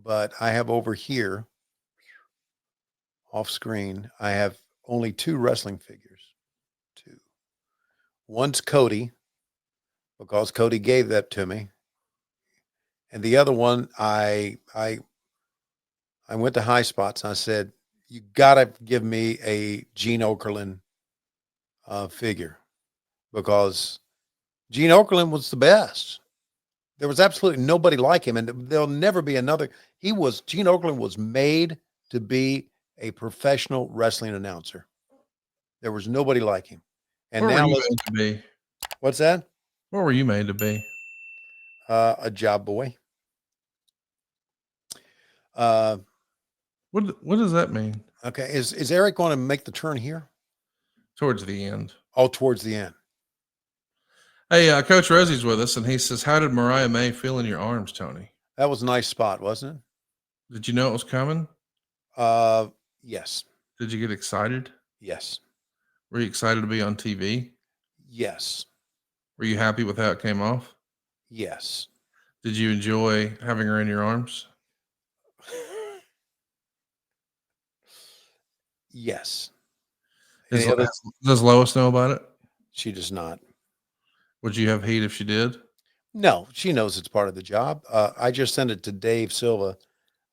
but I have over here off screen, I have only two wrestling figures. Two. One's Cody because Cody gave that to me, and the other one I went to High Spots and I said, "You gotta give me a Gene Okerlund figure because Gene Okerlund was the best. There was absolutely nobody like him, and there'll never be another. Gene Okerlund was made to be a professional wrestling announcer. There was nobody like him. And What were now you let's made to be? what's that? What were you made to be? A job boy. Uh, What does that mean? okay, is Eric going to make the turn here? Towards the end. Oh, towards the end. Hey, Coach Rosie's with us, and he says, "How did Mariah May feel in your arms, Tony? That was a nice spot, wasn't Did you know it was coming? it? Yes, Did you get excited? yes, Were you excited to be on TV? yes, Were you happy with how it came off? yes. Did you enjoy having her in your arms? Yes. Is, Any other? does Lois know about it? She does not. Would you have heat if she did? No, she knows it's part of the job. I just sent it to Dave Silva.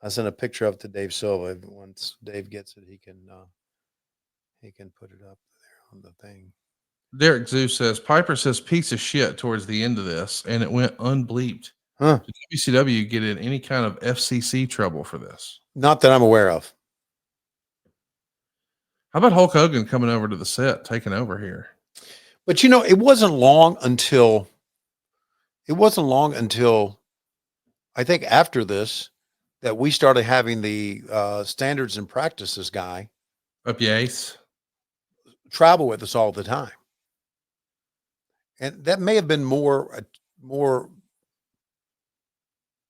I sent a picture of it to Dave Silva. Once Dave gets it, he can put it up there on the thing. Derek Zeus says Piper says piece of shit towards the end of this, and it went unbleeped. Huh? Did WCW get in any kind of FCC trouble for this? Not that I'm aware of. How about Hulk Hogan coming over to the set, taking over here? But it wasn't long until I think after this that we started having the standards and practices guy Up Yates. travel with us all the time, and that may have been more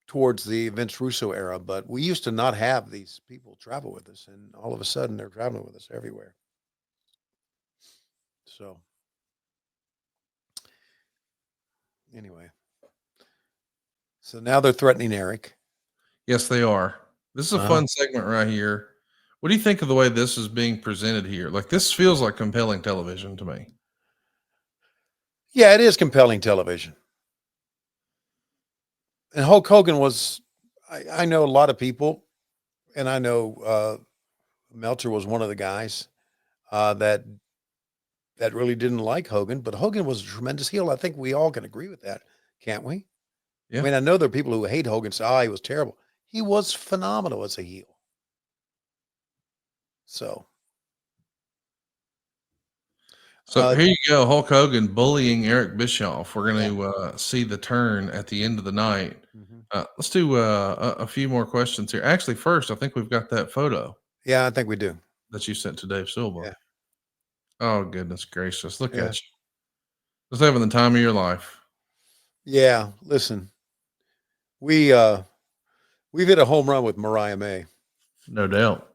towards the Vince Russo era. But we used to not have these people travel with us, and all of a sudden they're traveling with us everywhere. So anyway, so now they're threatening Eric. Yes, they are. This is a fun segment right here. What do you think of the way this is being presented here? Like, this feels like compelling television to me. Yeah, it is compelling television. And Hulk Hogan was, I know a lot of people, and I know Meltzer was one of the guys that really didn't like Hogan, but Hogan was a tremendous heel. I think we all can agree with that, can't we? Yeah. I mean, I know there are people who hate Hogan, say, "Oh, he was terrible." He was phenomenal as a heel. So, Here you go, Hulk Hogan bullying Eric Bischoff. We're going to see the turn at the end of the night. Let's do a few more questions here. Actually, first, I think we've got that photo. Yeah, I think we do. That you sent to Dave Silva. Yeah. Oh, goodness gracious. Look at you. Just having the time of your life. Yeah, listen. We've hit a home run with Mariah May. No doubt.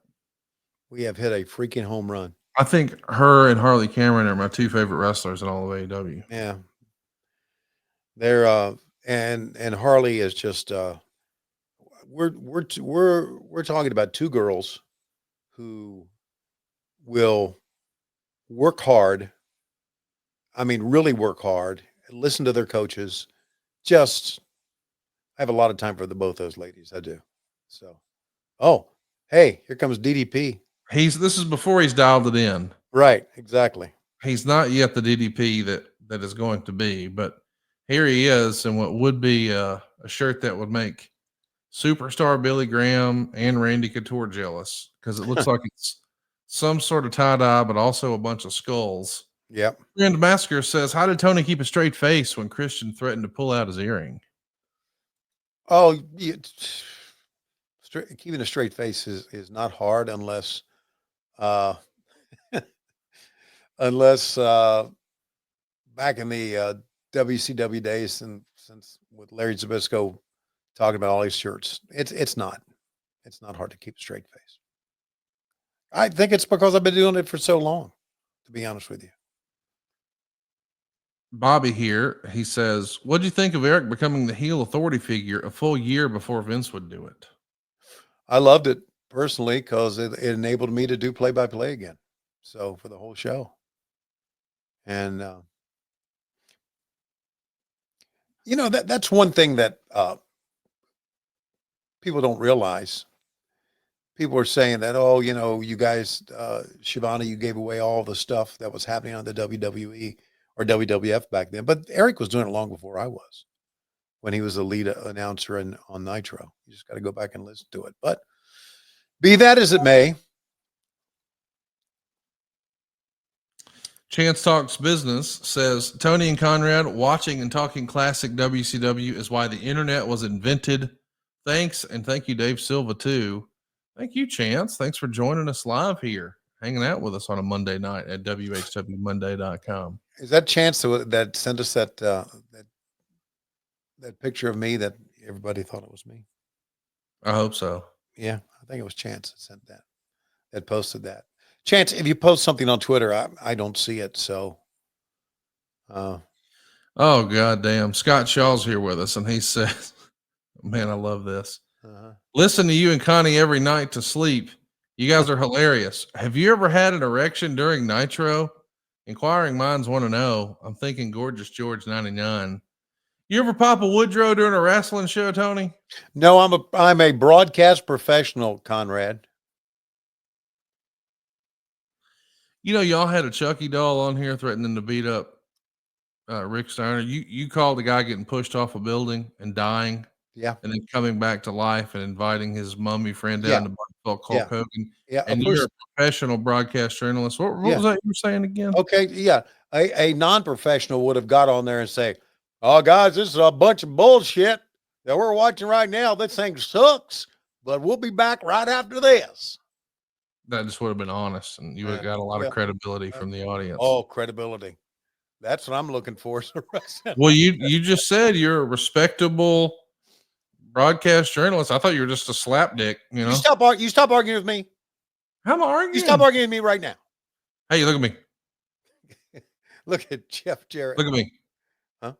We have hit a freaking home run. I think her and Harley Cameron are my two favorite wrestlers in all of AEW. Yeah. They're and Harley is just we're talking about two girls who will work hard. I mean, really work hard, listen to their coaches. Just I have a lot of time for both those ladies. I do. So, oh, hey, here comes DDP. This is before he's dialed it in. Right, exactly. He's not yet the DDP that is going to be, but here he is in what would be a shirt that would make superstar Billy Graham and Randy Couture jealous, because it looks like it's some sort of tie-dye, but also a bunch of skulls. Yep. Grand Masker says, how did Tony keep a straight face when Christian threatened to pull out his earring? Oh, keeping a straight face is not hard unless unless back in the WCW days, and since with Larry Zbyszko talking about all these shirts, it's not hard to keep a straight face. I think it's because I've been doing it for so long, to be honest with you. Bobby here, he says, what do you think of Eric becoming the heel authority figure a full year before Vince would do it? I loved it personally because it enabled me to do play-by-play again. So for the whole show. And, that's one thing that people don't realize. People are saying that, oh, you guys, Schiavone, you gave away all the stuff that was happening on the WWE or WWF back then. But Eric was doing it long before I was, when he was the lead announcer on Nitro. You just got to go back and listen to it. But be that as it may. Chance Talks Business says, Tony and Conrad, watching and talking classic WCW is why the internet was invented. Thanks. And thank you, Dave Silva, too. Thank you, Chance. Thanks for joining us live here, hanging out with us on a Monday night at WHWMonday.com. Is that Chance that sent us that picture of me that everybody thought it was me? I hope so. Yeah, I think it was Chance that sent that posted that. Chance, if you post something on Twitter, I don't see it. So, oh, goddamn. Scott Shaw's here with us, and he says, man, I love this. Listen to you and Connie every night to sleep. You guys are hilarious. Have you ever had an erection during Nitro? Inquiring minds want to know. I'm thinking Gorgeous George 99. You ever pop a Woodrow during a wrestling show, Tony? No, I'm a broadcast professional, Conrad. Y'all had a Chucky doll on here threatening to beat up Rick Steiner. You called the guy getting pushed off a building and dying. Yeah. And then coming back to life and inviting his mummy friend down to Hulk Hogan. Yeah. And you're a professional broadcast journalist. What was that you were saying again? Okay. Yeah. A non-professional would have got on there and say, oh, guys, this is a bunch of bullshit that we're watching right now. This thing sucks, but we'll be back right after this. That just would have been honest, and you would have got a lot of credibility from the audience. Oh, credibility. That's what I'm looking for. Well, you just said you're a respectable broadcast journalist. I thought you were just a slapdick, You stop arguing with me. How am I arguing? You stop arguing with me right now. Hey, look at me. Look at Jeff Jarrett. Look at me. Huh?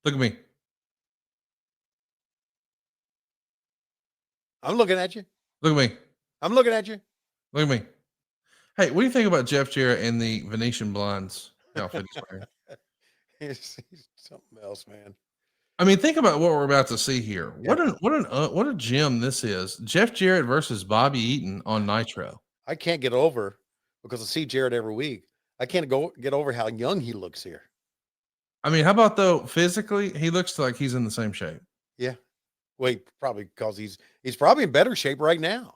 Look at me. I'm looking at you. Look at me. I'm looking at you. Look at me. Hey, what do you think about Jeff Jarrett and the Venetian blinds outfit he's wearing? He's something else, man. I mean, think about what we're about to see here. What a gem this is. Jeff Jarrett versus Bobby Eaton on Nitro. I can't get over, because I see Jarrett every week. I can't get over how young he looks here. I mean, how about though physically? He looks like he's in the same shape. Yeah. Wait, probably because he's probably in better shape right now.